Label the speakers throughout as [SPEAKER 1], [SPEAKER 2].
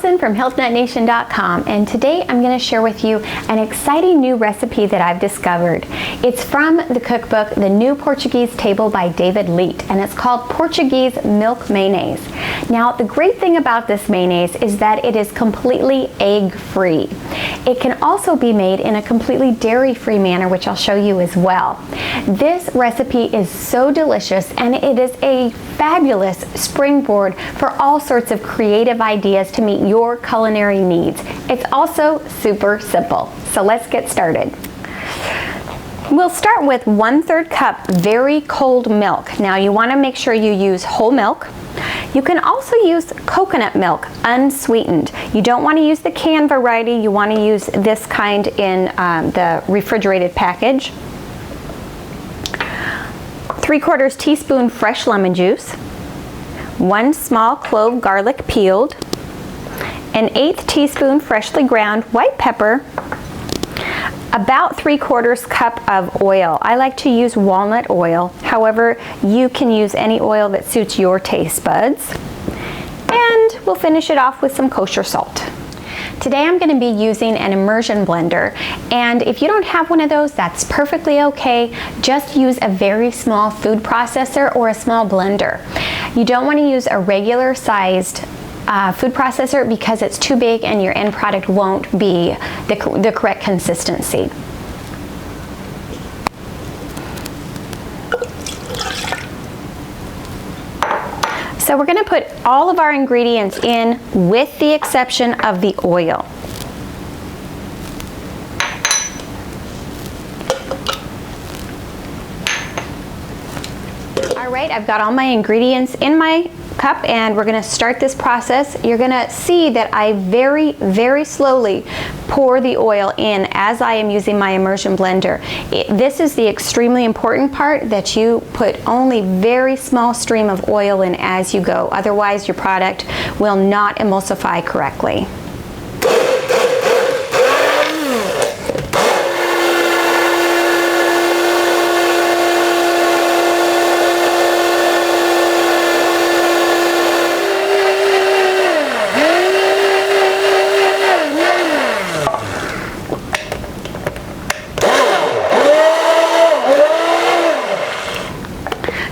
[SPEAKER 1] Allison from healthnutnation.com, and today I'm going to share with you an exciting new recipe that I've discovered. It's from the cookbook The New Portuguese Table by David Leite, and it's called Portuguese Milk Mayonnaise. Now, the great thing about this mayonnaise is that it is completely egg-free. It can also be made in a completely dairy-free manner, which I'll show you as well. This recipe is so delicious, and it is a fabulous springboard for all sorts of creative ideas to meet your culinary needs. It's also super simple. So let's get started. We'll start with 1/3 cup very cold milk. Now you want to make sure you use whole milk. You can also use coconut milk, unsweetened. You don't want to use the canned variety. You want to use this kind in the refrigerated package. 3/4 teaspoon fresh lemon juice, 1 small clove garlic peeled, an 1/8 teaspoon freshly ground white pepper, about 3/4 cup of oil. I like to use walnut oil. However, you can use any oil that suits your taste buds. And we'll finish it off with some kosher salt. Today I'm going to be using an immersion blender, and if you don't have one of those, that's perfectly okay. Just use a very small food processor or a small blender. You don't want to use a regular sized food processor because it's too big and your end product won't be the correct consistency. So we're going to put all of our ingredients in with the exception of the oil. All right, I've got all my ingredients in my cup, and we're going to start this process. You're going to see that I very, very slowly pour the oil in as I am using my immersion blender. This is the extremely important part, that you put only very small stream of oil in as you go. Otherwise, your product will not emulsify correctly.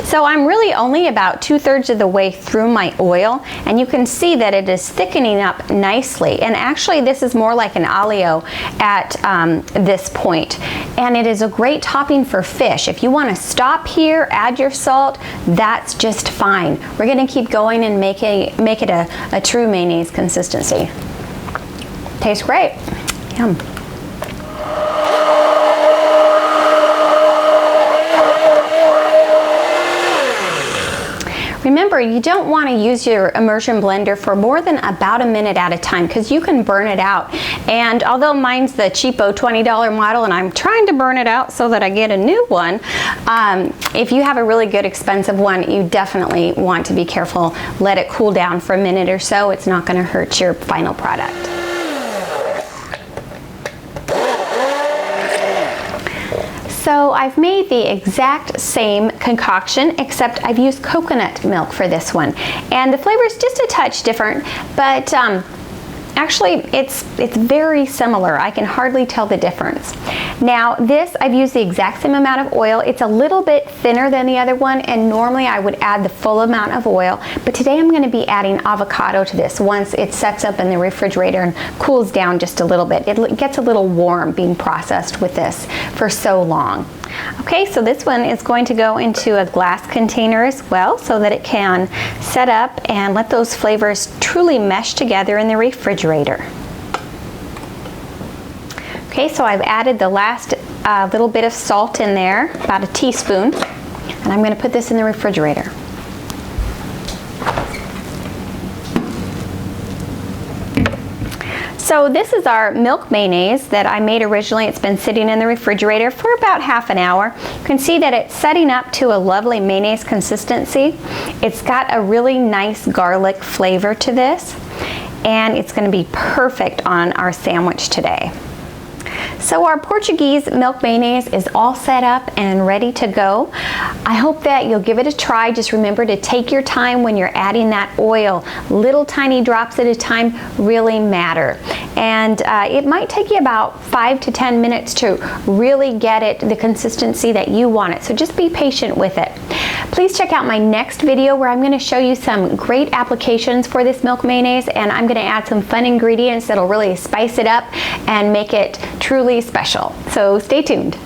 [SPEAKER 1] So I'm really only about 2/3 of the way through my oil, and you can see that it is thickening up nicely. And actually this is more like an alio at this point. And it is a great topping for fish. If you want to stop here, add your salt, that's just fine. We're going to keep going and make it a true mayonnaise consistency. Tastes great. Yum. Remember, you don't want to use your immersion blender for more than about a minute at a time because you can burn it out. And although mine's the cheapo $20 model and I'm trying to burn it out so that I get a new one, if you have a really good expensive one, you definitely want to be careful. Let it cool down for a minute or so. It's not going to hurt your final product. So I've made the exact same concoction, except I've used coconut milk for this one. And the flavor is just a touch different, but actually it's very similar. I can hardly tell the difference. Now this, I've used the exact same amount of oil. It's a little bit thinner than the other one, and normally I would add the full amount of oil, but today I'm going to be adding avocado to this once it sets up in the refrigerator and cools down just a little bit. It gets a little warm being processed with this for so long. Okay, so this one is going to go into a glass container as well so that it can set up and let those flavors truly mesh together in the refrigerator. Okay, so I've added the last little bit of salt in there, about a teaspoon, and I'm going to put this in the refrigerator. So this is our milk mayonnaise that I made originally. It's been sitting in the refrigerator for about half an hour. You can see that it's setting up to a lovely mayonnaise consistency. It's got a really nice garlic flavor to this, and it's going to be perfect on our sandwich today. So our Portuguese milk mayonnaise is all set up and ready to go. I hope that you'll give it a try. Just remember to take your time when you're adding that oil. Little tiny drops at a time really matter. And it might take you about 5 to 10 minutes to really get it the consistency that you want it. So just be patient with it. Please check out my next video where I'm going to show you some great applications for this milk mayonnaise, and I'm going to add some fun ingredients that'll really spice it up and make it truly special. So stay tuned.